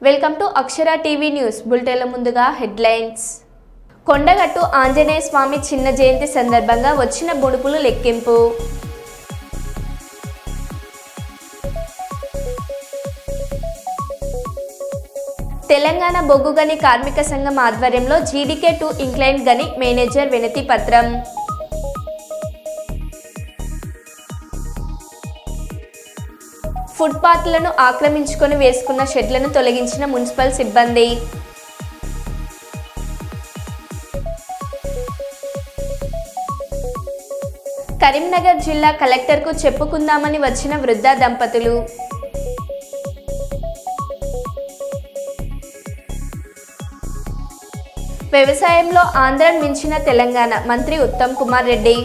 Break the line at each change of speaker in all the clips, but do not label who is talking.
Welcome to Akshara TV news బులెటిన్ల ముందుగా headlines. Kondagattu Anjaneya స్వామి చిన్న జయంతి సందర్భంగా వచ్చిన బుడుపులు లెక్కింపు. తెలంగాణ బొగ్గు గని కార్మిక సంఘం ఆధ్వర్యంలో జీడీకే 2 ఇంక్లైన్ గని మేనేజర్ వినతి పత్రం. ఫుట్పాత్లను ఆక్రమించుకొని వేసుకున్న షెడ్లను తొలగించిన మున్సిపల్ సిబ్బంది. కరీంనగర్ జిల్లా కలెక్టర్కు చెప్పుకుందామని వచ్చిన వృద్ధ దంపతులు. వ్యవసాయంలో ఆంధ్రను మించిన తెలంగాణ మంత్రి ఉత్తమ్ కుమార్ రెడ్డి.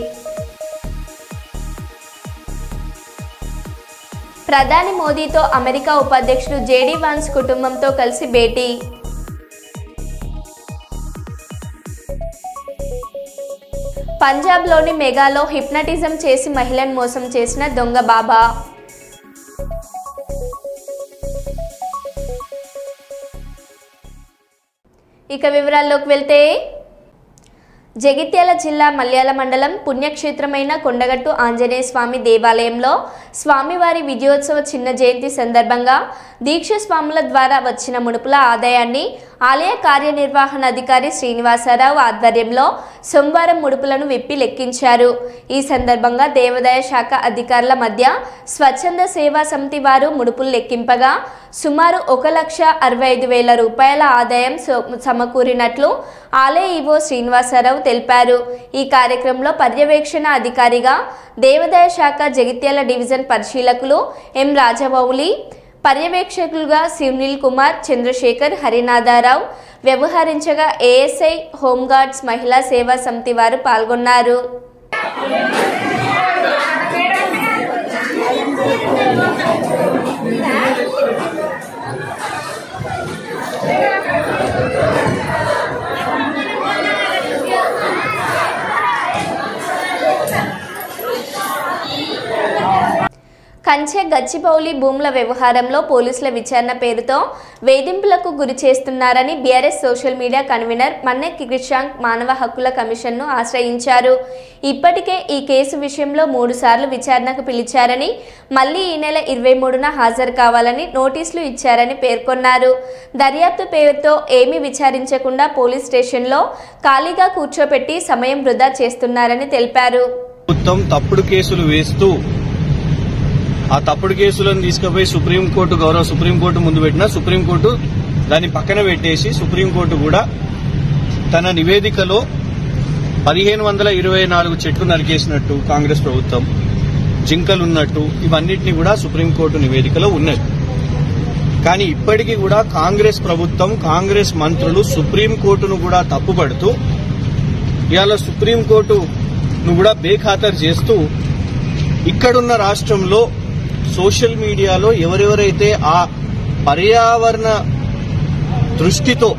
ప్రధాని మోదీతో అమెరికా ఉపాధ్యక్షుడు జేడీ వాన్స్ కుటుంబంతో కలిసి భేటీ. పంజాబ్లోని మెగాలో హిప్నటిజం చేసి మహిళను మోసం చేసిన దొంగ బాబా. ఇక వివరాల్లోకి వెళ్తే, జగిత్యాల జిల్లా మల్యాల మండలం పుణ్యక్షేత్రమైన కొండగట్టు ఆంజనేయ స్వామి దేవాలయంలో స్వామివారి విజయోత్సవ చిన్న జయంతి సందర్భంగా దీక్ష స్వాముల ద్వారా వచ్చిన ముడుపుల ఆదాయాన్ని ఆలయ కార్యనిర్వహణాధికారి శ్రీనివాసరావు ఆధ్వర్యంలో సోమవారం ముడుపులను విప్పి లెక్కించారు. ఈ సందర్భంగా దేవాదాయ శాఖ అధికారుల మధ్య స్వచ్ఛంద సేవా సమితి వారు ముడుపులు లెక్కింపగా సుమారు 1,65,000 రూపాయల ఆదాయం సమకూరినట్లు ఆలయ ఈవో శ్రీనివాసరావు తెలిపారు. ఈ కార్యక్రమంలో పర్యవేక్షణ అధికారిగా దేవాదాయ శాఖ జగిత్యాల డివిజన్ పరిశీలకులు ఎం రాజమౌళి, పర్యవేక్షకులుగా శివనీల్ కుమార్, చంద్రశేఖర్, హరినాథరావు వ్యవహరించగా ఏఎస్ఐ హోంగార్డ్స్ మహిళా సేవా సమితి వారు పాల్గొన్నారు. కంచె గచ్చిబౌలి భూముల వ్యవహారంలో పోలీసుల విచారణ పేరుతో వేధింపులకు గురి చేస్తున్నారని BRS social media convener Manne Kishank మానవ హక్కుల కమిషన్ను ఆశ్రయించారు. ఇప్పటికే ఈ కేసు విషయంలో 3 సార్లు విచారణకు పిలిచారని, మళ్లీ ఈ నెల 23న హాజరు కావాలని నోటీసులు ఇచ్చారని పేర్కొన్నారు. దర్యాప్తు పేరుతో ఏమీ విచారించకుండా పోలీస్ స్టేషన్లో ఖాళీగా కూర్చోపెట్టి సమయం వృధా చేస్తున్నారని తెలిపారు.
తప్పుడు కేసులు వేస్తూ ఆ తప్పుడు కేసులను తీసుకుపోయి సుప్రీంకోర్టు గౌరవ సుప్రీంకోర్టు ముందు పెట్టినా సుప్రీంకోర్టు దాన్ని పక్కన పెట్టేసి సుప్రీంకోర్టు కూడా తన నివేదికలో 1524 చెట్లు నరికేసినట్టు కాంగ్రెస్ ప్రభుత్వం, జింకలున్నట్టు ఇవన్నిటినీ కూడా సుప్రీంకోర్టు నివేదికలో ఉన్నది. కానీ ఇప్పటికీ కూడా కాంగ్రెస్ ప్రభుత్వం, కాంగ్రెస్ మంత్రులు సుప్రీంకోర్టును కూడా తప్పుపడుతూ ఇవాళ సుప్రీంకోర్టును కూడా బేఖాతరు చేస్తూ ఇక్కడున్న రాష్ట్రంలో సోషల్ మీడియాలో ఎవరెవరైతే ఆ పర్యావరణ దృష్టితో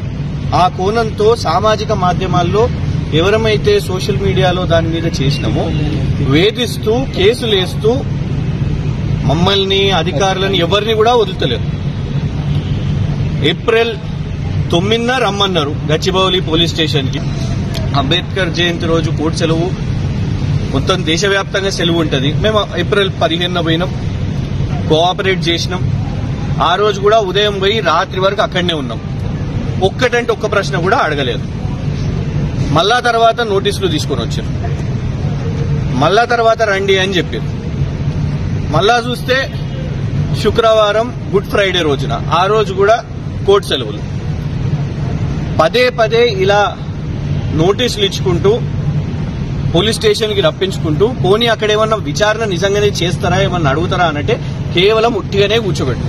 ఆ కోణంతో సామాజిక మాధ్యమాల్లో ఎవరమైతే సోషల్ మీడియాలో దాని మీద చేసినామో వేధిస్తూ కేసులు వేస్తూ మమ్మల్ని అధికారులను ఎవరిని కూడా వదులుతలేరు. ఏప్రిల్ 9న రమ్మన్నారు గచ్చిబౌలి పోలీస్ స్టేషన్ కి. అంబేద్కర్ జయంతి రోజు కోర్టు సెలవు, మొత్తం దేశవ్యాప్తంగా సెలవు ఉంటుంది. మేము ఏప్రిల్ 15న పోయినాం, కోఆపరేట్ చేసినాం. ఆ రోజు కూడా ఉదయం పోయి రాత్రి వరకు అక్కడనే ఉన్నాం. ఒక్కటంటే ఒక్క ప్రశ్న కూడా అడగలేదు. మళ్ళా తర్వాత నోటీసులు తీసుకొని వచ్చారు. మళ్ళా తర్వాత రండి అని చెప్పారు. మళ్ళా చూస్తే శుక్రవారం గుడ్ ఫ్రైడే రోజున, ఆ రోజు కూడా కోర్టు సెలవులు. పదే పదే ఇలా నోటీసులు ఇచ్చుకుంటూ పోలీస్ స్టేషన్ కి రప్పించుకుంటూ పోనీ అక్కడ ఏమన్నా విచారణ నిజంగానే చేస్తారా, ఏమన్నా అడుగుతారా అనంటే కేవలం ఉట్టిగానే కూర్చోబెట్టు.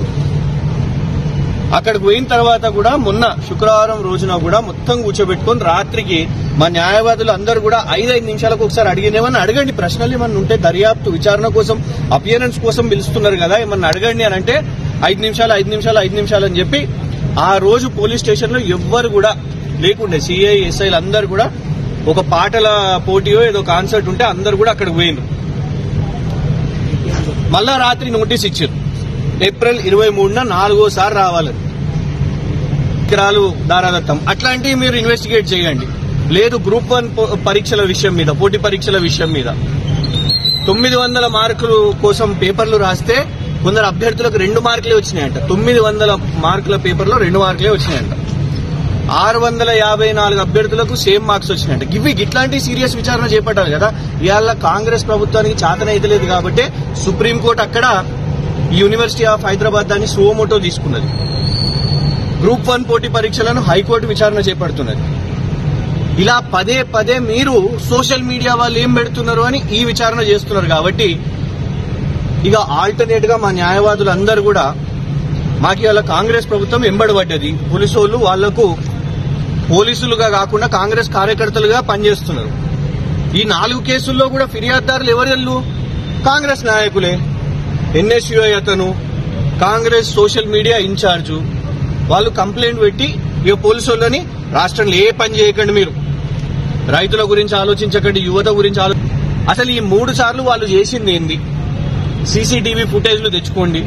అక్కడికి పోయిన తర్వాత కూడా మొన్న శుక్రవారం రోజున కూడా మొత్తం కూర్చోబెట్టుకుని రాత్రికి మా న్యాయవాదులు అందరూ కూడా 5 నిమిషాలకు ఒకసారి ఏమన్నా అడగండి, ప్రశ్నలు ఏమన్నా ఉంటే దర్యాప్తు విచారణ కోసం అపియరెన్స్ కోసం పిలుస్తున్నారు కదా, ఏమన్నా అడగండి అని అంటే 5 నిమిషాలు అని చెప్పి ఆ రోజు పోలీస్ స్టేషన్ లో ఎవ్వరు కూడా లేకుండే. సిఐ ఎస్ఐలు అందరు కూడా ఒక పాటల పోటీయో ఏదో కాన్సర్ట్ ఉంటే అందరు కూడా అక్కడికి పోయినారు. మళ్ళా రాత్రి నోటీస్ ఇచ్చారు. ఏప్రిల్ 23న 4వ సారి రావాలి. విక్రాలు దారాదత్తం అట్లాంటివి మీరు ఇన్వెస్టిగేట్ చేయండి. లేదు గ్రూప్ 1 పరీక్షల విషయం మీద, పోటీ పరీక్షల విషయం మీద 900 మార్కులు కోసం పేపర్లు రాస్తే కొందరు అభ్యర్థులకు 2 మార్కులే వచ్చినాయంట. 900 మార్కుల పేపర్లో 2 మార్కులే వచ్చినాయంట. 654 అభ్యర్థులకు సేమ్ మార్క్స్ వచ్చినాయంట. ఇట్లాంటి సీరియస్ విచారణ చేపట్టాలి కదా. ఇవాళ కాంగ్రెస్ ప్రభుత్వానికి చాతనైతే లేదు కాబట్టి సుప్రీంకోర్టు అక్కడ యూనివర్సిటీ ఆఫ్ హైదరాబాద్ దాన్ని సువోమోటో తీసుకున్నది. గ్రూప్ 1 పోటీ పరీక్షలను హైకోర్టు విచారణ చేపడుతున్నది. ఇలా పదే పదే మీరు సోషల్ మీడియా వాళ్ళు ఏం పెడుతున్నారు అని ఈ విచారణ చేస్తున్నారు. కాబట్టి ఇక ఆల్టర్నేట్ గా మా న్యాయవాదులందరూ కూడా మాకు ఇవాళ కాంగ్రెస్ ప్రభుత్వం ఎంబడబడ్డది. పోలీసు వాళ్లకు పోలీసులుగా కాకుండా కాంగ్రెస్ కార్యకర్తలుగా పనిచేస్తున్నారు. ఈ 4 కేసుల్లో కూడా ఫిర్యాదుదారులు ఎవరెళ్ళు? కాంగ్రెస్ నాయకులే. ఎన్ఎస్యుఐ అతను, కాంగ్రెస్ సోషల్ మీడియా ఇన్ఛార్జు వాళ్ళు కంప్లైంట్ పెట్టి ఇక పోలీసులని రాష్ట్రంలో ఏ పని చేయకండి, మీరు రైతుల గురించి ఆలోచించకండి, యువత గురించి అసలు ఈ 3 సార్లు వాళ్ళు చేసింది ఏంది? సీసీటీవీ ఫుటేజ్లు తెచ్చుకోండి.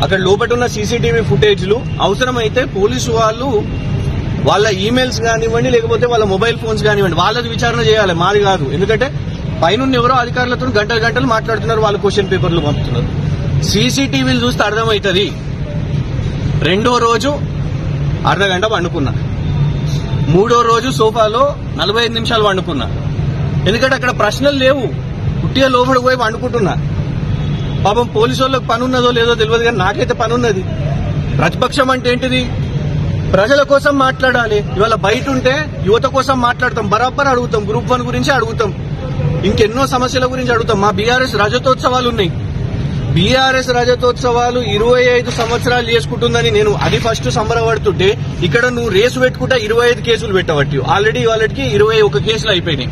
అక్కడ లోపల ఉన్న సీసీటీవీ ఫుటేజ్లు అవసరమైతే పోలీసు వాళ్ళు వాళ్ళ ఈమెయిల్స్ కానివ్వండి, లేకపోతే వాళ్ళ మొబైల్ ఫోన్స్ కానివ్వండి, వాళ్ళది విచారణ చేయాలి, మాది కాదు. ఎందుకంటే పైన ఎవరో అధికారులతో గంటలు మాట్లాడుతున్నారు, వాళ్ళు క్వశ్చన్ పేపర్లు పంపుతున్నారు. సీసీటీవీలు చూస్తే అర్థమవుతుంది. 2వ రోజు అర్ధగంట పండుకున్నా, 3వ రోజు సోఫాలో 45 నిమిషాలు పండుకున్నా. ఎందుకంటే అక్కడ ప్రశ్నలు లేవు, పుట్టిగా లోపలికి పోయి పండుకుంటున్నా. పాపం పోలీసు వాళ్ళకి పని ఉన్నదో లేదో తెలియదు, కానీ నాకైతే పని ఉన్నది. ప్రతిపక్షం అంటే ఏంటిది? ప్రజల కోసం మాట్లాడాలి. ఇవాళ బయట ఉంటే యువత కోసం మాట్లాడతాం, బరాబర్ అడుగుతాం, గ్రూప్ 1 గురించి అడుగుతాం, ఇంకెన్నో సమస్యల గురించి అడుగుతాం. మా బీఆర్ఎస్ రజతోత్సవాలు ఉన్నాయి. బీఆర్ఎస్ రజతోత్సవాలు 25 సంవత్సరాలు చేసుకుంటుందని నేను అది ఫస్ట్ సంబరపడుతుంటే, ఇక్కడ నువ్వు రేసు పెట్టుకుంటా 25 కేసులు పెట్టబట్టి ఆల్రెడీ వాళ్ళకి 21 కేసులు అయిపోయినాయి.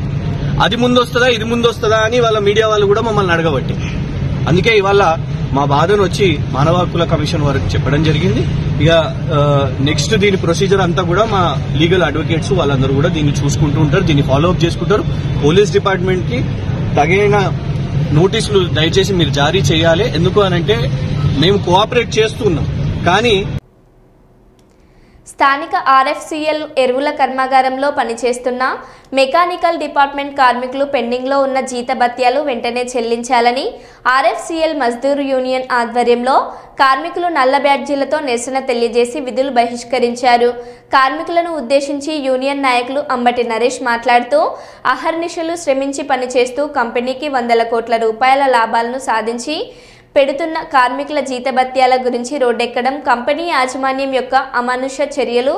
అది ముందొస్తుందా ఇది ముందొస్తుందా అని వాళ్ళ మీడియా వాళ్ళు కూడా మమ్మల్ని అడగబట్టి, అందుకే ఇవాళ మా బాధను వచ్చి మానవ హక్కుల కమిషన్ వరకు చెప్పడం జరిగింది. ఇక నెక్స్ట్ దీని ప్రొసీజర్ అంతా కూడా మా లీగల్ అడ్వకేట్స్ వాళ్ళందరూ కూడా దీన్ని చూసుకుంటూ ఉంటారు, దీన్ని ఫాలో అప్ చేసుకుంటారు. పోలీస్ డిపార్ట్మెంట్ కి తగిన నోటీసులు దయచేసి మీరు జారీ చేయాలి. ఎందుకు అనంటే మేము కోఆపరేట్ చేస్తున్నాం. కానీ
స్థానిక ఆర్ఎఫ్సిఎల్ ఎరువుల కర్మాగారంలో పనిచేస్తున్న మెకానికల్ డిపార్ట్మెంట్ కార్మికులు పెండింగ్లో ఉన్న జీతభత్యాలు వెంటనే చెల్లించాలని ఆర్ఎఫ్సిఎల్ మజ్దూర్ యూనియన్ ఆధ్వర్యంలో కార్మికులు నల్ల బ్యాడ్జీలతో నిరసన తెలియజేసి విధులు బహిష్కరించారు. కార్మికులను ఉద్దేశించి యూనియన్ నాయకులు అంబటి నరేష్ మాట్లాడుతూ, అహర్నిశలు శ్రమించి పనిచేస్తూ కంపెనీకి 100 కోట్ల రూపాయల లాభాలను సాధించి పెడుతున్న కార్మికుల జీతభత్యాల గురించి రోడ్డెక్కడం కంపెనీ యాజమాన్యం యొక్క అమానుష చర్యలు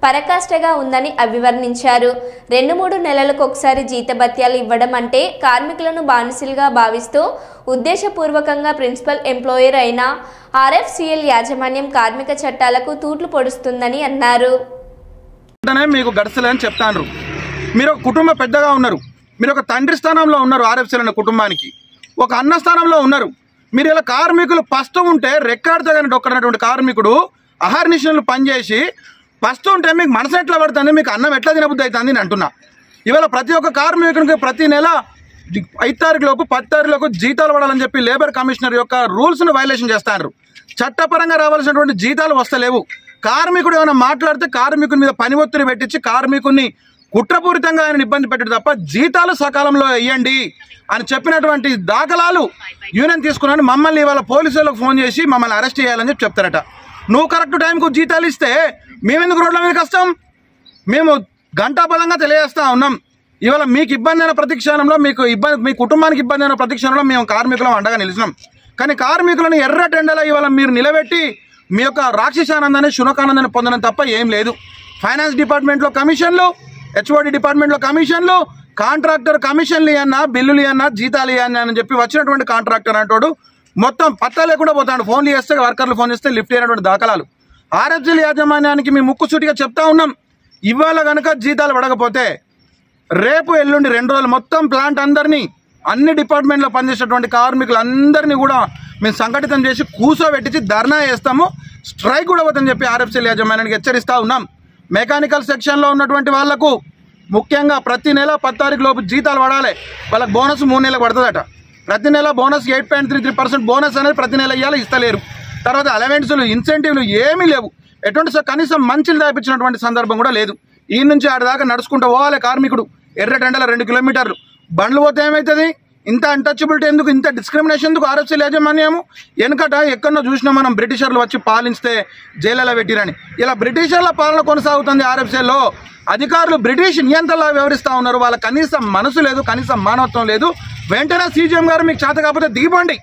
పరాకాష్ఠగా ఉందని అభివర్ణించారు. 2-3 నెలలకు ఒకసారి జీతభత్యాలు ఇవ్వడం అంటే కార్మికులను బానిసలుగా భావిస్తూ ఉద్దేశపూర్వకంగా ప్రిన్సిపల్ ఎంప్లాయర్ అయిన ఆర్ఎఫ్సిఎల్ యాజమాన్యం కార్మిక చట్టాలకు తూట్లు పొడుస్తుందని అన్నారు.
మీకు గడసలేని చెప్తాను. మీరు కుటుంబ పెద్దగా ఉన్నారు, మీరు ఒక తండ్రి స్థానంలో ఉన్నారు, ఆర్ఎఫ్సిఎల్ అనే కుటుంబానికి ఒక అన్న స్థానంలో ఉన్నారు. మీరు ఇలా కార్మికులు ఫస్ట్ ఉంటే రెక్కాడితేగాని డొక్కనటువంటి కార్మికుడు అహర్నిశలు పనిచేసి ఫస్ట్ ఉంటే మీకు మనసు ఎట్లా పడుతుంది, మీకు అన్నం ఎట్లా తినబుద్ధి అవుతుంది అని అంటున్నా. ఇవాళ ప్రతి ఒక్క కార్మికునికి ప్రతి నెల 5 తారీఖులోపు 10 తారీఖులోపు జీతాలు పడాలని చెప్పి లేబర్ కమిషనర్ యొక్క రూల్స్ను వైలేషన్ చేస్తారు. చట్టపరంగా రావాల్సినటువంటి జీతాలు వస్తలేవు. కార్మికుడు ఏమైనా మాట్లాడితే కార్మికుని మీద పని ఒత్తిడి పెట్టించి కార్మికుడిని కుట్రపూరితంగా ఆయన ఇబ్బంది పెట్టడం తప్ప జీతాలు సకాలంలో వేయండి అని చెప్పినటువంటి దాఖలాలు యూనియన్ తీసుకున్నాను. మమ్మల్ని ఇవాళ పోలీసులకు ఫోన్ చేసి మమ్మల్ని అరెస్ట్ చేయాలని చెప్పి చెప్తారట. నువ్వు కరెక్ట్ టైంకు జీతాలు ఇస్తే మేమెందుకు రోడ్ల మీద కష్టం? మేము గంటాపదంగా తెలియజేస్తా ఉన్నాం. ఇవాళ మీకు ఇబ్బంది అయిన ప్రతి క్షణంలో, మీ కుటుంబానికి ఇబ్బంది అయిన ప్రతి క్షణంలో మేము కార్మికులం అండగా నిలిచినాం. కానీ కార్మికులను ఎర్ర టెండలా ఇవాళ మీరు నిలబెట్టి మీ యొక్క రాక్షసానందాన్ని శునకానందాన్ని పొందడం తప్ప ఏం లేదు. ఫైనాన్స్ డిపార్ట్మెంట్లో కమిషన్లు, హెచ్ఓడి డిపార్ట్మెంట్లో కమిషన్లు, కాంట్రాక్టర్ కమిషన్లు ఇవ్వన్నా, బిల్లులు ఇవ్వన్నా, జీతాలు ఇవ్వన్నా అని చెప్పి వచ్చినటువంటి కాంట్రాక్టర్ అంటాడు మొత్తం పత్తా లేకుండా పోతాడు. ఫోన్లు చేస్తే వర్కర్లు ఫోన్ చేస్తే లిఫ్ట్ అయినటువంటి దాఖలాలు. ఆర్ఎఫ్సిఎల్ యాజమాన్యానికి మేము ముక్కుసూటిగా చెప్తా ఉన్నాం, ఇవాళ కనుక జీతాలు పడకపోతే రేపు ఎల్లుండి 2 రోజులు మొత్తం ప్లాంట్ అందరినీ, అన్ని డిపార్ట్మెంట్లో పనిచేసేటువంటి కార్మికులందరినీ కూడా మేము సంఘటితం చేసి కూర్చోబెట్టించి ధర్నా చేస్తాము, స్ట్రైక్ కూడా పోతుందని చెప్పి ఆర్ఎఫ్సిఎల్ యాజమాన్యానికి హెచ్చరిస్తూ ఉన్నాం. మెకానికల్ సెక్షన్లో ఉన్నటువంటి వాళ్లకు ముఖ్యంగా ప్రతి నెల 10 తారీఖు లోపు జీతాలు పడాలి. వాళ్ళకి బోనస్ 3 నెలలకు పడుతుందట. ప్రతి నెల బోనస్ 8.33% బోనస్ అనేది ప్రతి నెల ఇవ్వాలి, ఇస్తలేరు. తర్వాత అలవెన్సులు, ఇన్సెంటివ్లు ఏమీ లేవు. ఎటువంటి కనీసం మంచిలు దాపించినటువంటి సందర్భం కూడా లేదు. ఈ నుంచి ఆడి దాకా నడుచుకుంటూ పోవాలి కార్మికుడు. ఎర్రటెండల 2 కిలోమీటర్లు బండ్లు పోతే ఏమవుతుంది? ఇంత అన్టచబిలిటీ ఎందుకు, ఇంత డిస్క్రిమినేషన్ ఎందుకు? ఆర్ఎఫ్సీల యాజమాన్యము వెనుకట ఎక్కడో చూసినా మనం బ్రిటిషర్లు వచ్చి పాలిస్తే జైలలో పెట్టిరని. ఇలా బ్రిటిషర్ల పాలన కొనసాగుతుంది. ఆర్ఎఫ్సీలో అధికారులు బ్రిటిష్ నియంత్రణలా వ్యవహరిస్తూ ఉన్నారు. వాళ్ళ కనీసం మనసు లేదు, కనీసం మానవత్వం లేదు. వెంటనే సీజీఎం గారు మీకు చేత కాకపోతే దిగిపోండి,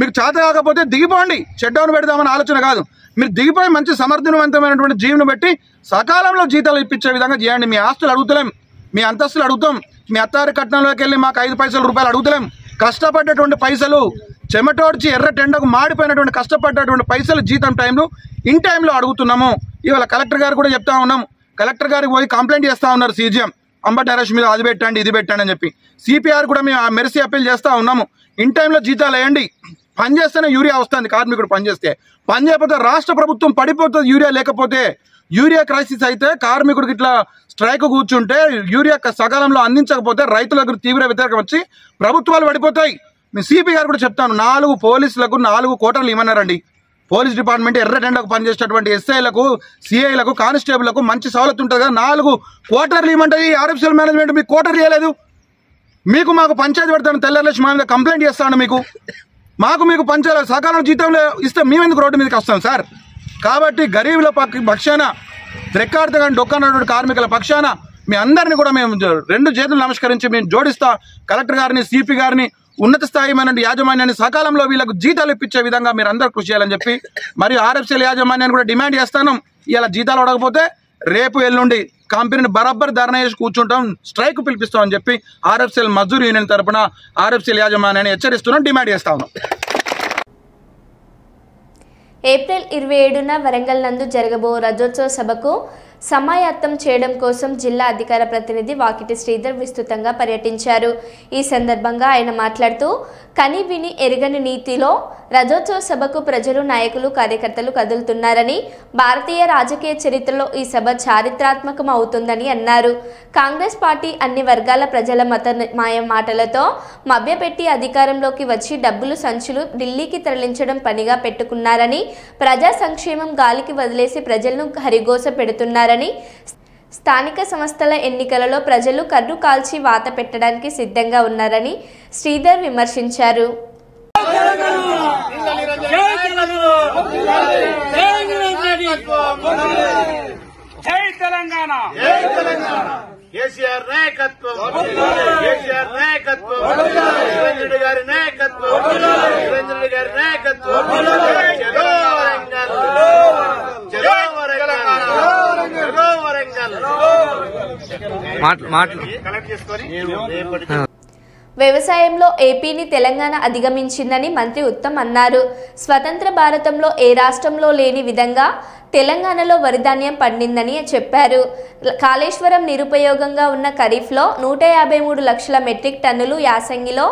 మీకు చేత కాకపోతే దిగిపోండి. షట్ డౌన్ పెడదామని ఆలోచన కాదు. మీరు దిగిపోయి మంచి సమర్థవంతమైనటువంటి జీవనం పెట్టి సకాలంలో జీతాలు ఇప్పించే విధంగా చేయండి. మీ ఆస్తులు అడుగుతలేం, మీ అంతస్తులు అడుగుతాం, మీ అత్తారి కట్నంలోకి వెళ్ళి మాకు 5 పైసల రూపాయలు అడుగుతలేం. కష్టపడ్డటువంటి పైసలు చెమటోడ్చి ఎర్ర టెండకు మాడిపోయినటువంటి కష్టపడ్డటువంటి పైసలు జీతం టైంలో ఇన్ టైంలో అడుగుతున్నాము. ఇవాళ కలెక్టర్ గారు కూడా చెప్తా ఉన్నాం. కలెక్టర్ గారికి పోయి కంప్లైంట్ చేస్తూ ఉన్నారు సీజీఎం అంబటి నరేష్ మీద, అది పెట్టండి ఇది పెట్టండి అని చెప్పి. సిపిఆర్ కూడా మేము మెరిసి అప్పీల్ చేస్తూ ఉన్నాము. ఇన్ టైంలో జీతాలు వేయండి. పని చేస్తేనే యూరియా వస్తుంది. కార్మికుడు పని చేస్తే, పని చేయకపోతే రాష్ట్ర ప్రభుత్వం పడిపోతుంది. యూరియా లేకపోతే యూరియా క్రైసిస్ అయితే కార్మికుడికి ఇట్లా స్ట్రైక్ కూర్చుంటే యూరియా సకాలంలో అందించకపోతే రైతులకు తీవ్ర వ్యతిరేకం వచ్చి ప్రభుత్వాలు పడిపోతాయి. మీ సిపి గారు కూడా చెప్తాను, 4 పోలీసులకు 4 కోటర్లు ఇవ్వన్నారండి. పోలీస్ డిపార్ట్మెంట్ ఎర్రటెండకు పనిచేసేటటువంటి ఎస్ఐలకు, సిఐలకు, కానిస్టేబుల్లకు మంచి సవలతు ఉంటుంది కదా, 4 కోటర్లు ఇవ్వమంటాయి. ఆర్ఎఫ్సీఎల్ మేనేజ్మెంట్ మీకు కోటర్ ఇవ్వలేదు. మాకు పంచాయతీ పెడతాను, తెల్లర్లేసి మా మీద కంప్లైంట్ చేస్తాను. మీకు పంచాయతీ సకాలంలో జీతంలో ఇస్తే మేమెందుకు రోడ్డు మీదకి వస్తాం సార్? కాబట్టి గరీబుల పక్షాన, రెక్కాడితే కానీ డొక్కనటువంటి కార్మికుల పక్షాన మీ అందరినీ కూడా మేము 2 చేతులు నమస్కరించి మేము జోడిస్తా. కలెక్టర్ గారిని, సిపి గారిని, ఉన్నత స్థాయిమైన యాజమాన్యాన్ని సకాలంలో వీళ్ళకు జీతాలు ఇప్పించే విధంగా మీరు అందరూ కృషి చేయాలని చెప్పి మరియు ఆర్ఎఫ్సీఎల్ యాజమాన్యాన్ని కూడా డిమాండ్ చేస్తాను. ఇలా జీతాలు అడగకపోతే రేపు ఎల్లుండి కంపెనీని బరాబర్ ధర్నా చేసి కూర్చుంటాం, స్ట్రైక్ పిలిపిస్తామని చెప్పి ఆర్ఎఫ్సీఎల్ మజ్దూర్ యూనియన్ తరఫున ఆర్ఎఫ్సీఎల్ యాజమాన్యాన్ని హెచ్చరిస్తున్నాం, డిమాండ్ చేస్తా ఉన్నాం.
ఏప్రిల్ 27న వరంగల్ నందు జరగబో రజోత్సవ సభకు సమాయత్తం చేయడం కోసం జిల్లా అధికార ప్రతినిధి వాకిటి శ్రీధర్ విస్తృతంగా పర్యటించారు. ఈ సందర్భంగా ఆయన మాట్లాడుతూ, కని విని ఎరగని నీతిలో రజోత్సవ సభకు ప్రజలు, నాయకులు, కార్యకర్తలు కదులుతున్నారని, భారతీయ రాజకీయ చరిత్రలో ఈ సభ చారిత్రాత్మకం అవుతుందని అన్నారు. కాంగ్రెస్ పార్టీ అన్ని వర్గాల ప్రజల మాయ మాటలతో మభ్యపెట్టి అధికారంలోకి వచ్చి డబ్బులు సంచులు ఢిల్లీకి తరలించడం పనిగా పెట్టుకున్నారని, ప్రజా సంక్షేమం గాలికి వదిలేసి ప్రజలను హరిగోస పెడుతున్నారని, స్థానిక సంస్థల ఎన్నికలలో ప్రజలు కర్రు కాల్చి వాత పెట్టడానికి సిద్ధంగా ఉన్నారని శ్రీధర్ విమర్శించారు.
జై తెలంగాణ, కేసీఆర్ నాయకత్వం, కేసీఆర్ నాయకత్వం, నిరంజన్ గారి నాయకత్వం, నిరంజన్ గారి నాయకత్వం. చలో వరంగల్, చలో వరంగల్, చలో వరంగల్. కలెక్ట్ చేసుకొని
వ్యవసాయంలో ఏపీని తెలంగాణ అధిగమించిందని మంత్రి ఉత్తమ్ అన్నారు. స్వతంత్ర భారతంలో ఏ రాష్ట్రంలో లేని విధంగా తెలంగాణలో వరిధాన్యం పండిందని చెప్పారు. కాళేశ్వరం నిరుపయోగంగా ఉన్న ఖరీఫ్లో 153 లక్షల మెట్రిక్ టన్నులు, యాసంగిలో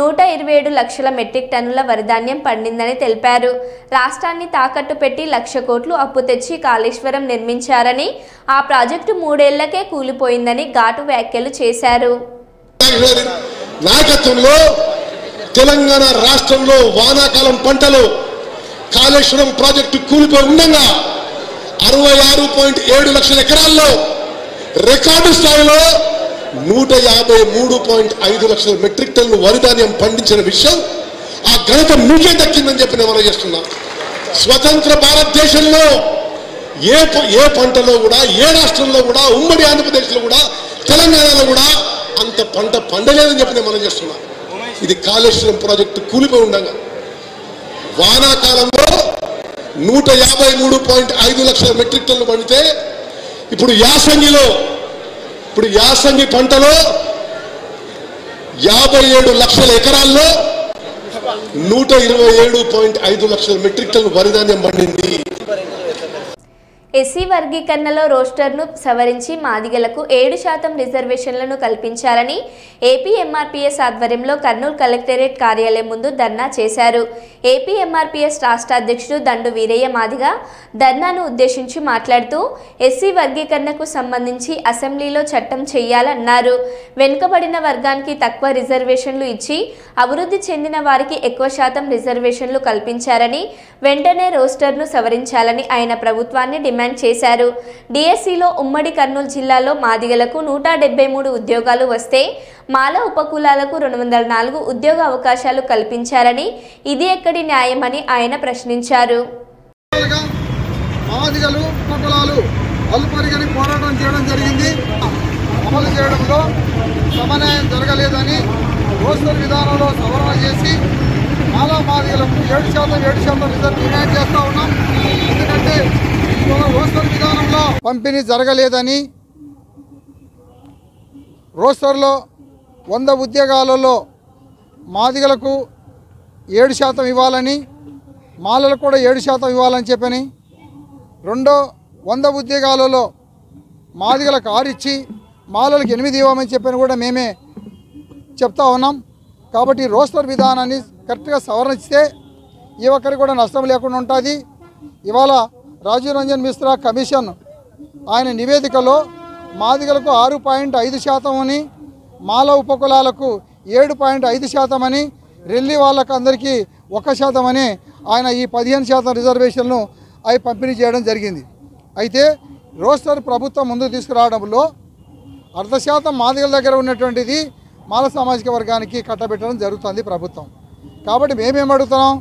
127 లక్షల మెట్రిక్ టన్నుల వరిధాన్యం పండిందని తెలిపారు. రాష్ట్రాన్ని తాకట్టు పెట్టి 1,00,000 కోట్లు అప్పు తెచ్చి కాళేశ్వరం నిర్మించారని, ఆ ప్రాజెక్టు 3 ఏళ్లకే కూలిపోయిందని ఘాటు వ్యాఖ్యలు చేశారు.
నాయకత్వంలో తెలంగాణ రాష్ట్రంలో వానాకాలం పంటలు కాళేశ్వరం ప్రాజెక్టు కూలిపోయి ఉండగా 66.7 లక్షల ఎకరాల్లో రికార్డు స్థాయిలో 153.5 లక్షల మెట్రిక్ టన్నులు వరిధాన్యం పండించిన విషయం, ఆ ఘనత మీకే దక్కిందని చెప్పి నేను మనం చేస్తున్నా. స్వతంత్ర భారతదేశంలో ఏ పంటలో కూడా, ఏ రాష్ట్రంలో కూడా, ఉమ్మడి ఆంధ్రప్రదేశ్లో కూడా, తెలంగాణలో కూడా అంత పంట పండలేదని చెప్పి నేను మనం చేస్తున్నా. ఇది కాళేశ్వరం ప్రాజెక్టు కూలిపోయి ఉండగా వానాకాలంలో 153.5 లక్షల మెట్రిక్ టన్నులు పండితే ఇప్పుడు యాసంగి పంటలో 57 లక్షల ఎకరాల్లో 127.5 లక్షల మెట్రిక్ టన్నులు వరిధాన్యం పండింది.
ఎస్సీ వర్గీకరణలో రోస్టర్ను సవరించి మాదిగలకు 7% రిజర్వేషన్లను కల్పించాలని ఏపీ ఎంఆర్పీఎస్ ఆధ్వర్యంలో కర్నూలు కలెక్టరేట్ కార్యాలయం ముందు ధర్నా చేశారు. ఏపీ ఎంఆర్పీఎస్ రాష్ట్ర అధ్యక్షుడు దండు వీరయ్య మాదిగ ధర్నాను ఉద్దేశించి మాట్లాడుతూ ఎస్సీ వర్గీకరణకు సంబంధించి అసెంబ్లీలో చట్టం చేయాలన్నారు. వెనుకబడిన వర్గానికి తక్కువ రిజర్వేషన్లు ఇచ్చి అభివృద్ధి చెందిన వారికి ఎక్కువ శాతం రిజర్వేషన్లు కల్పించారని వెంటనే రోస్టర్ను సవరించాలని ఆయన ప్రభుత్వాన్ని డిమాండ్ చేశారు. డిఎస్సిలో ఉమ్మడి కర్నూలు జిల్లాలో మాదిగలకు 173 ఉద్యోగాలు వస్తే మాల ఉపకులాలకు 204 ఉద్యోగ అవకాశాలు కల్పించారని ఇది ఎక్కడి న్యాయమని ఆయన ప్రశ్నించారు.
మాదిగలు ఉపకులాలు అల్పరిగని పోరాటం చేయడం జరిగింది. అమలు చేయడంలో సమన్వయం జరగలేదని రోస్టర్ విధానంలో సవరణ చేసి మాలా మాదిగలకు 7% రిజర్వ్ డిమాండ్ చేస్తూ ఉన్నాం. ఎందుకంటే రోస్టర్ విధానంలో పంపిణీ జరగలేదని, రోస్టర్లో 100 ఉద్యోగాలలో మాదిగలకు 7% ఇవ్వాలని, మాలలకు కూడా 7% ఇవ్వాలని చెప్పని, 100 ఉద్యోగాలలో మాదిగలకు 6 ఇచ్చి మాలలకు 8 ఇవ్వమని చెప్పని కూడా మేమే చెప్తా ఉన్నాం. కాబట్టి రోస్టర్ విధానాన్ని కరెక్ట్గా సవరించితే ఈ ఒక్కరికి కూడా నష్టం లేకుండా ఉంటుంది. ఇవాళ రాజీవ్ రంజన్ మిశ్రా కమిషన్ ఆయన నివేదికలో మాదిగలకు 6.5% అని, మాల ఉపకులాలకు 7.5% అని, రెల్లి వాళ్ళకు అందరికీ 1% అని ఆయన ఈ 15% రిజర్వేషన్ను అవి పంపిణీ చేయడం జరిగింది. అయితే రోస్టర్ ప్రభుత్వం ముందుకు తీసుకురావడంలో 0.5% మాదిగల దగ్గర ఉన్నటువంటిది మాల సామాజిక వర్గానికి కట్టబెట్టడం జరుగుతుంది ప్రభుత్వం. కాబట్టి మేమేం అడుగుతున్నాం,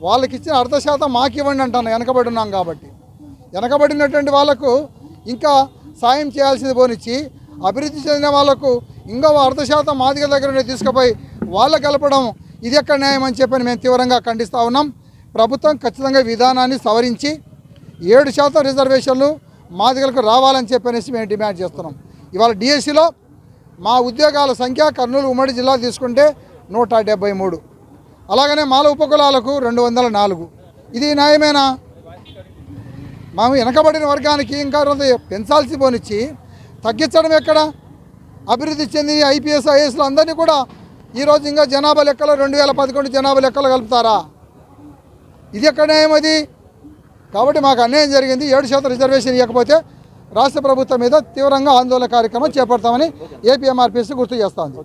వాళ్ళకి ఇచ్చిన 0.5% మాకు ఇవ్వండి అంటాను. వెనకబడి ఉన్నాం కాబట్టి వెనకబడినటువంటి వాళ్ళకు ఇంకా సాయం చేయాల్సింది పోనిచ్చి అభివృద్ధి చెందిన వాళ్లకు ఇంకా 0.5% మాదిగల దగ్గర తీసుకుపోయి వాళ్ళకు కలపడం ఇది ఎక్కడ న్యాయం అని చెప్పని మేము తీవ్రంగా ఖండిస్తూ ఉన్నాం. ప్రభుత్వం ఖచ్చితంగా విధానాన్ని సవరించి 7% రిజర్వేషన్లు మాదిగలకు రావాలని చెప్పనేసి మేము డిమాండ్ చేస్తున్నాం. ఇవాళ డిఎస్సిలో మా ఉద్యోగాల సంఖ్య కర్నూలు ఉమ్మడి జిల్లా తీసుకుంటే 173, అలాగనే మాల ఉపకులాలకు 204. ఇది న్యాయమేనా? మేము వెనకబడిన వర్గానికి ఇంకా పెంచాల్సి పోనిచ్చి తగ్గించడం ఎక్కడ? అభివృద్ధి చెందిన ఐపీఎస్ ఐఏఎస్లు అందరినీ కూడా ఈరోజు ఇంకా జనాభా లెక్కలో 2011 జనాభా లెక్కలు కలుపుతారా? ఇది ఎక్కడ న్యాయం అది? కాబట్టి మాకు అన్యాయం జరిగింది. 7% రిజర్వేషన్ ఇవ్వకపోతే రాష్ట్ర ప్రభుత్వం మీద తీవ్రంగా ఆందోళన కార్యక్రమం చేపడతామని ఏపీ ఎంఆర్పీఎస్ గుర్తు చేస్తోంది.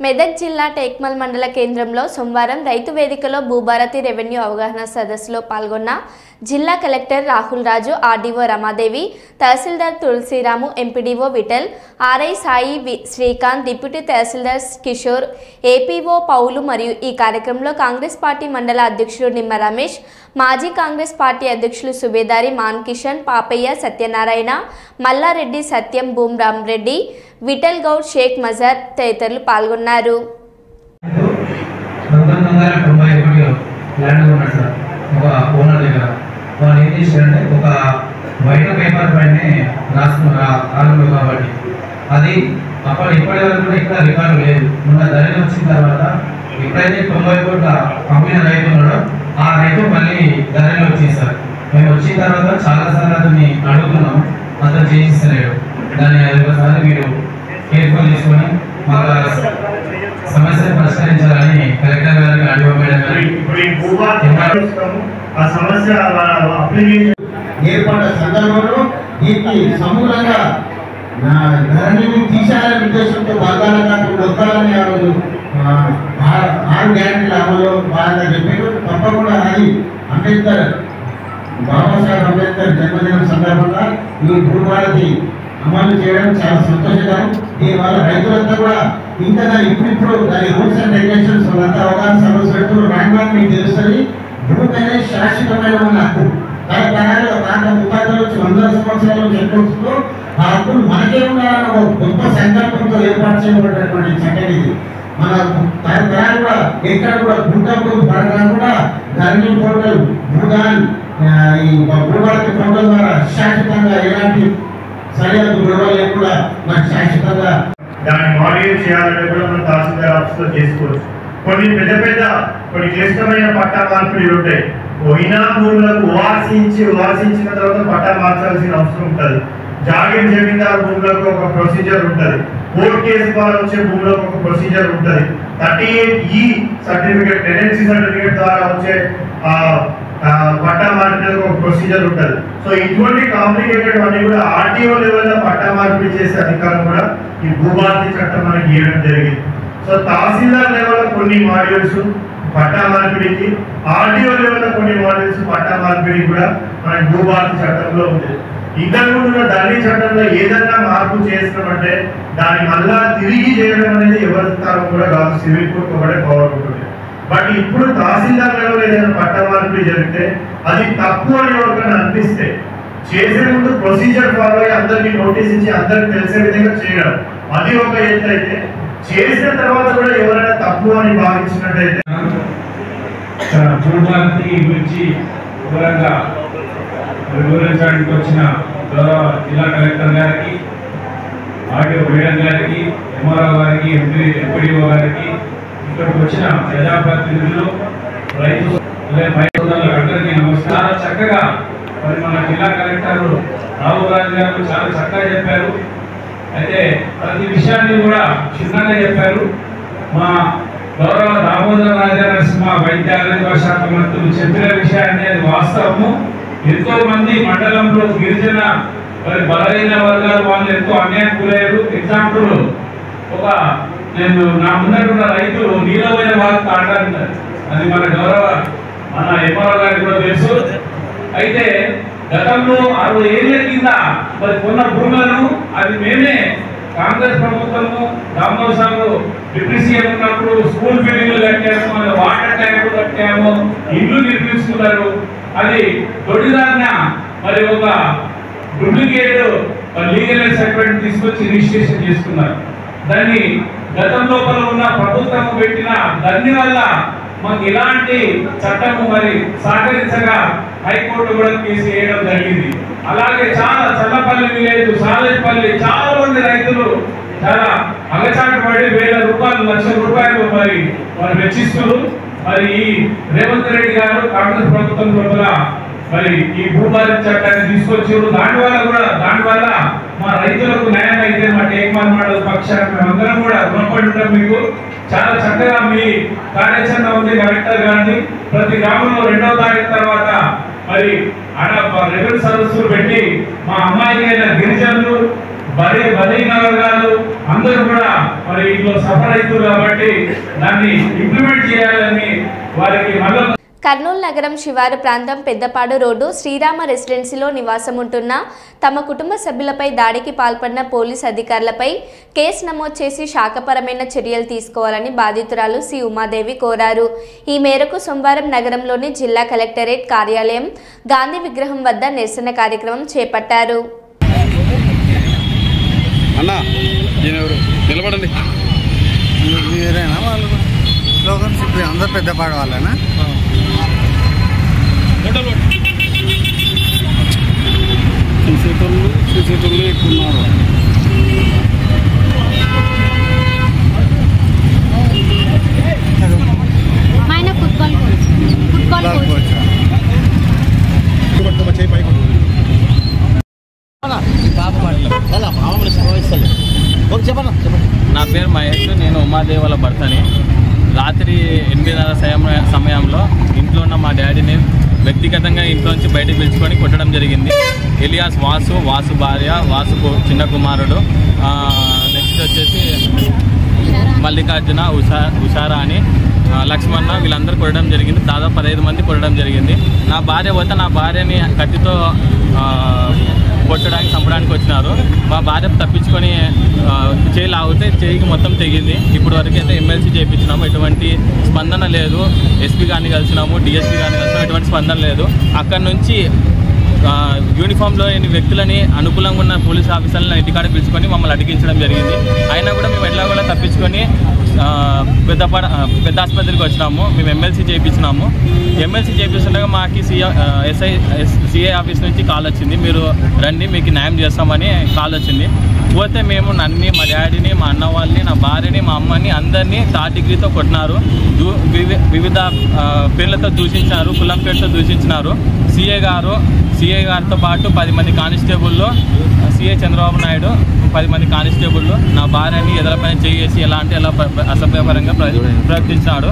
మెదక్ జిల్లా టేక్మల్ మండల కేంద్రంలో సోమవారం రైతు వేదికలో భూభారతి రెవెన్యూ అవగాహన సదస్సులో పాల్గొన్న జిల్లా collector Rahul Raju, RDO Ramadevi, tahsildar Tulasiramu, MPDO Vithal, RI Sai Srikanth, deputy tahsildar Kishore, APO Paulu మరియు ఈ కార్యక్రమంలో కాంగ్రెస్ పార్టీ మండల అధ్యక్షుడు నిమ్మ రమేష్, మాజీ కాంగ్రెస్ పార్టీ అధ్యక్షులు సుబేదారి మాన్ కిషన్, పాపయ్య, సత్యనారాయణ, మల్లారెడ్డి, సత్యం, భూమరామ్ రెడ్డి, విఠల్ గౌడ్, షేక్ మజార్ తదితరులు పాల్గొన్నారు.
ఒక వైట్ పేపర్ పైన రాసుకున్నారు కాబట్టి అది ఇప్పటి వరకు కూడా ఇక్కడ రికార్డు లేదు. మొన్న ధరలు వచ్చిన తర్వాత ఎప్పుడైతే 90 కోట్ల అమ్మిన రైతు ఉన్నాడో ఆ రైతు మళ్ళీ ధరలు వచ్చేసారు. మేము వచ్చిన తర్వాత చాలాసార్లు అతన్ని అడుగుతున్నాం, అతను చేసిస్తలేడు. దాన్ని ఒకసారి మీరు కేర్ఫుల్ తీసుకొని మాకు సమస్యను పరిష్కరించాలని కలెక్టర్ గారికి ఆర్డీఓ మేడం
ఏర్పడ్డ సందర్భంలో దీన్ని సమూలంగా ధరణిని తీసేయాలనే ఉద్దేశంతో వర్గాలకు మొత్తాలని 6 గ్యారెంటీల అమలు భాగంగా చెప్పారు. తప్పకుండా అది అంబేద్కర్, బాబాసాహెబ్ అంబేద్కర్ జన్మదినం సందర్భంగా ఈ భూభారతి అమలు చేయడం చాలా సంతోషకరం. దీనివల్ల రైతులంతా కూడా ఇంకా ఇప్పుడు దాని రూల్స్ అండ్ రెగ్యులేషన్స్ వాళ్ళంతా అవగాహన సభలు పెడుతున్నారు. రాగానే మీకు తెలుస్తుంది భూమి అనేది శాశ్వతమైన మన హక్కు. తరతరాలు 30 నుంచి 100 సంవత్సరాల నుంచి ఎక్కడ వస్తుందో ఆ హక్కులు మనకే ఉండాలన్న ఒక గొప్ప సంకల్పంతో ఏర్పాటు చేయబడినటువంటి చట్టం ఇది. మన తరతరాలు కూడా ఎక్కడ కూడా గుంటకు పడకుండా ధరణి పోర్టల్, భూదాన్, ఈ భూభారతి పోర్టల్ ద్వారా శాశ్వతంగా ఎలాంటి సరిహద్దు గొడవలు లేకుండా మనకు శాశ్వతంగా
దాన్ని మాడిఫై చేయాలంటే కూడా మనం తహసీల్దార్ ఆఫీస్లో చేసుకోవచ్చు. కొన్ని కొన్ని క్లిష్టమైన పట్టా మార్పులు ఉంటాయి. పోయినా భూములకు వాసించిన తర్వాత పట్టా మార్చాల్సిన అవసరం ఉంటుంది. జాగీర్ జమీందారు భూములకు ఒక ప్రొసీజర్ ఉంటుంది. కోర్టు కేసు ద్వారా వచ్చే భూములకు ఒక ప్రొసీజర్ ఉంటుంది. 38E సర్టిఫికేట్, టెనెన్సీ సర్టిఫికేట్ ద్వారా వచ్చే పట్టా మార్పిడి ఒక ప్రొసీజర్ ఉంటుంది. సో ఇటువంటి కాంప్లికేటెడ్ అన్ని కూడా ఆర్టీఓ లెవెల్లో పట్టా మార్పిడి చేసే అధికారం కూడా ఈ భూభారతి చట్టం మనకి ఇవ్వడం జరిగింది. సో తహసీల్దార్ లెవెల్లో కొన్ని మాడ్యూల్స్ పట్టా మార్పిడికి, ఆర్టీఓ లెవెల్లో కొన్ని మాడ్యూల్స్ పట్టా మార్పిడి కూడా మనకి భూభారతి చట్టంలో ఉంది. ఇంతకుముందు ఢిల్లీ చట్టంలో ఏదైనా మార్పు చేసినామంటే దాన్ని మళ్ళా తిరిగి చేయడం అనేది ఎవరి తరం కూడా కాదు, సివిల్ కోర్టు ఒకటే పవర్ ఉంటుంది. బట్ ఇప్పుడు తహసీల్దార్ లెవెల్ ఏదైనా పట్టా మార్పిడి జరిగితే అది తప్పు అని ఎవరికైనా అనిపిస్తే చేసే ముందు ప్రొసీజర్ ఫాలో అయ్యి అందరికి నోటీస్ ఇచ్చి అందరికి తెలిసే విధంగా చేయడం అది ఒక ఎత్తు అయితే, చేసిన తర్వాత కూడా ఎవరైనా తప్పు అని భావించినట్టయితే
భూభారతి గురించి వివరించడానికి వచ్చిన గౌరవ జిల్లా కలెక్టర్ గారికి, ఆర్టీఓ మేడం గారికి, ఎంఆర్ఓ గారికి, ఎంపీడీఓ గారికి, ఇక్కడికి వచ్చిన ప్రజాప్రతినిధులు, రైతులు, అందరికీ నమస్కారం. చక్కగా మరి మన జిల్లా కలెక్టర్ రావు రాజు గారు చాలా చక్కగా చెప్పారు. అయితే ప్రతి విషయాన్ని కూడా క్షుణ్ణంగా చెప్పారు. మా గౌరవ దామోదర రాజనరసింహ వైద్య ఆరోగ్య శాఖ మంత్రులు చెప్పిన విషయాన్ని అది వాస్తవము. ఎంతో మంది మండలంలో గిరిజన మరి బలహీన వర్గాలు వాళ్ళు ఎంతో అన్యాయం గురయ్యారు. ఎగ్జాంపుల్ నేను నా ముందరున్న రైతులు నీలమైన వాళ్ళు కాటారు, అది మన గౌరవ మన ఎంఆర్ఓ గారికి కూడా తెలుసు. అయితే గతంలో 60 ఏళ్ల కింద మరి కొన్న భూములను అది మేమే కాంగ్రెస్ ప్రభుత్వము రామ్మోహన్ సాగు డిప్యూటీ సీఎం ఉన్నప్పుడు స్కూల్ బిల్డింగ్లు కట్టాము, వాటర్ ట్యాంకులు కట్టాము, ఇల్లు నిర్మిస్తున్నారు. అది దొడ్డిదారిన మరి ఒక డూప్లికేట్ లీగల్ సర్టిఫికేట్ తీసుకొచ్చి రిజిస్ట్రేషన్ చేసుకున్నారు. దాన్ని గతం లోపల ఉన్న ప్రభుత్వం పెట్టిన దాని వల్ల మాకు ఇలాంటి చట్టము మరి సహకరించగా హైకోర్టు కూడా కేసు వేయడం జరిగింది. అలాగే చాలా చల్లపల్లి విలేజ్, సాలేపల్లి చాలా మంది రైతులు చాలా అగచాటు పడి వేల రూపాయలు, లక్షల రూపాయలు మరి వారు వెచ్చిస్తున్నారు. మరి ఈ రేవంత్ రెడ్డి గారు కాంగ్రెస్ ప్రభుత్వం లోపల మరి ఈ భూభారతి చట్టాన్ని తీసుకొచ్చారు. దానివల్ల మా రైతులకు న్యాయం అయితే మా టేక్మాన్ మండల పక్షాన్ని మేమందరం కూడా రుణపడి ఉంటాం. మీకు చాలా చక్కగా మీ కార్యాచరణ ఉంది కలెక్టర్ గారిని. ప్రతి గ్రామంలో 2వ తారీఖు తర్వాత మరి రెవెన్యూ సదస్సులు పెట్టి మా అమ్మాయిలైన గిరిజనులు, బలహీన వర్గాలు అందరూ కూడా మరి ఇంట్లో సఫర్ అవుతారు కాబట్టి దాన్ని ఇంప్లిమెంట్ చేయాలని వారికి మళ్ళీ.
కర్నూలు నగరం శివారు ప్రాంతం పెద్దపాడు రోడ్డు శ్రీరామ రెసిడెన్సీలో నివాసం ఉంటున్న తమ కుటుంబ సభ్యులపై దాడికి పాల్పడిన పోలీస్ అధికారులపై కేసు నమోదు చేసి శాఖపరమైన చర్యలు తీసుకోవాలని బాధితురాలు సి ఉమాదేవి కోరారు. ఈ మేరకు సోమవారం నగరంలోని జిల్లా కలెక్టరేట్ కార్యాలయం గాంధీ విగ్రహం వద్ద నిరసన కార్యక్రమం చేపట్టారు.
అందరు పెద్దపాడు వాళ్ళనా? చూసేటోళ్ళు ఎక్కువ ఉన్నారు.
నా పేరు మహేష్, నేను ఉమాదేవి వాళ్ళ భర్తని. రాత్రి 8:30 సమయంలో ఇంట్లో ఉన్న మా డాడీని వ్యక్తిగతంగా ఇంట్లో నుంచి బయటకు పిలుచుకొని కొట్టడం జరిగింది. ఎలియాస్ వాసు భార్య, వాసు చిన్న కుమారుడు, నెక్స్ట్ వచ్చేసి మల్లికార్జున, ఉషారా అని, లక్ష్మణ, వీళ్ళందరూ కొట్టడం జరిగింది. దాదాపు 15 మంది కొట్టడం జరిగింది. నా భార్య పోతే నా భార్యని కత్తితో కొట్టడానికి చంపడానికి వచ్చినారు. మా భార్య తప్పించుకొని చేయి లాగితే చేయికి మొత్తం తెగింది. ఇప్పుడు వరకు అయితే ఎమ్మెల్సీ చేయించినాము, ఎటువంటి స్పందన లేదు. ఎస్పీ గారిని కలిసినాము, డిఎస్పీ గారిని కలిసినాము, ఎటువంటి స్పందన లేదు. అక్కడి నుంచి యూనిఫామ్లో లేని వ్యక్తులని అనుకూలంగా ఉన్న పోలీస్ ఆఫీసర్లను ఇంటికాడ పిలుచుకొని మమ్మల్ని అడిగించడం జరిగింది. అయినా కూడా మేము ఎట్లా కూడా తప్పించుకొని పెద్ద ఆసుపత్రికి వచ్చినాము. మేము ఎమ్మెల్సీ చేయించినాము. ఎమ్మెల్సీ చేయించుండగా మాకు సిఐ ఆఫీస్ నుంచి కాల్ వచ్చింది, మీరు రండి మీకు న్యాయం చేస్తామని కాల్ వచ్చింది. పోతే మేము నన్ను, మా డాడీని, మా అన్న వాళ్ళని, నా భార్యని, మా అమ్మని అందరినీ 3rd డిగ్రీతో కొట్టినారు. వివిధ పేర్లతో దూషించినారు, కులం పేరుతో దూషించినారు. సిఐ సిఐ గారితో పాటు 10 మంది కానిస్టేబుల్లో సిఐ చంద్రబాబు నాయుడు 10 మంది కానిస్టేబుల్లో నా భార్యని ఎదలపైన చేసి ఎలా అసభ్యపరంగా ప్రవర్తించినాడు.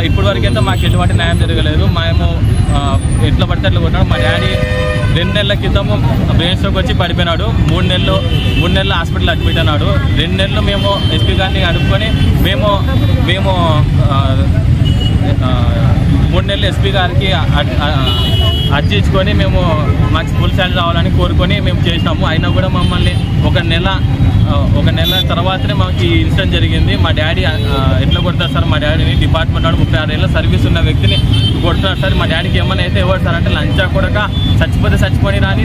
ఇప్పటి వరకైతే మాకు ఎటువంటి న్యాయం జరగలేదు. మేము ఎట్లా పడితే అట్లా కొట్టాడు. మా డాడీ 2 నెలల క్రితము బ్రెయిన్ స్ట్రోక్ వచ్చి పడిపోయినాడు. 3 నెలలు హాస్పిటల్ అడ్మిట్ అన్నాడు. 2 నెలలు మేము ఎస్పీ గారిని అడుక్కొని మేము 3 నెలలు ఎస్పీ గారికి అర్జీ ఇచ్చుకొని మేము మాకు ఫుల్ శాలరీ రావాలని కోరుకొని మేము చేసినాము. అయినా కూడా మమ్మల్ని ఒక నెల తర్వాతనే మాకు ఈ ఇన్సిడెంట్ జరిగింది. మా డాడీ ఎట్లా కొడతారు సార్? మా డాడీని డిపార్ట్మెంట్ వాడు 36 ఏళ్ళ సర్వీస్ ఉన్న వ్యక్తిని కొడుతున్నారు సార్. మా డాడీకి ఏమైనా అయితే ఎవరు సార్ అంటే లంచా కొడక చచ్చిపోతే చచ్చిపోయి రాని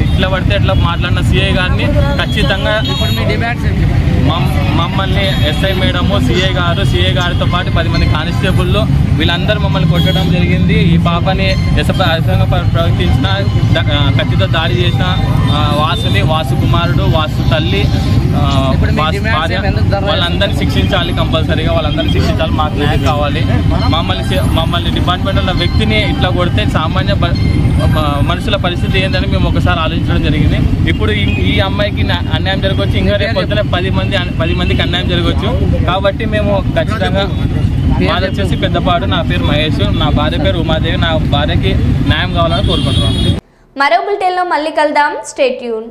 ఇట్లా పడితే ఎట్లా మాట్లాడిన సిఐ గారిని ఖచ్చితంగా మమ్మల్ని ఎస్ఐ మేడము సిఐ గారితో పాటు 10 మంది కానిస్టేబుల్లో వీళ్ళందరూ మమ్మల్ని కొట్టడం జరిగింది. ఈ పాపని అసభ్యంగా ప్రవర్తించిన కత్తితో దాడి చేసిన వాసు కుమారుడు, వాసు తల్లి, వాళ్ళందరినీ శిక్షించాలి. కంపల్సరీగా వాళ్ళందరినీ శిక్షించాలి. మాకు న్యాయం కావాలి. మమ్మల్ని డిపార్ట్మెంట్ ఉన్న వ్యక్తిని ఇట్లా కొడితే సామాన్య మనుషుల పరిస్థితి ఏంటని మేము ఒకసారి ఆలోచించడం జరిగింది. ఇప్పుడు ఈ అమ్మాయికి అన్యాయం జరగవచ్చు, ఇంకా రేపు పొద్దున 10 మందికి అన్యాయం జరగవచ్చు. కాబట్టి మేము ఖచ్చితంగా మాది వచ్చేసి పెద్దపాడు. నా పేరు మహేష్, నా భార్య పేరు ఉమాదేవి. నా భార్యకి న్యాయం కావాలని కోరుకుంటున్నాం.
మరో బులెటిన్లో మళ్ళీ కలుద్దాం. Stay tune.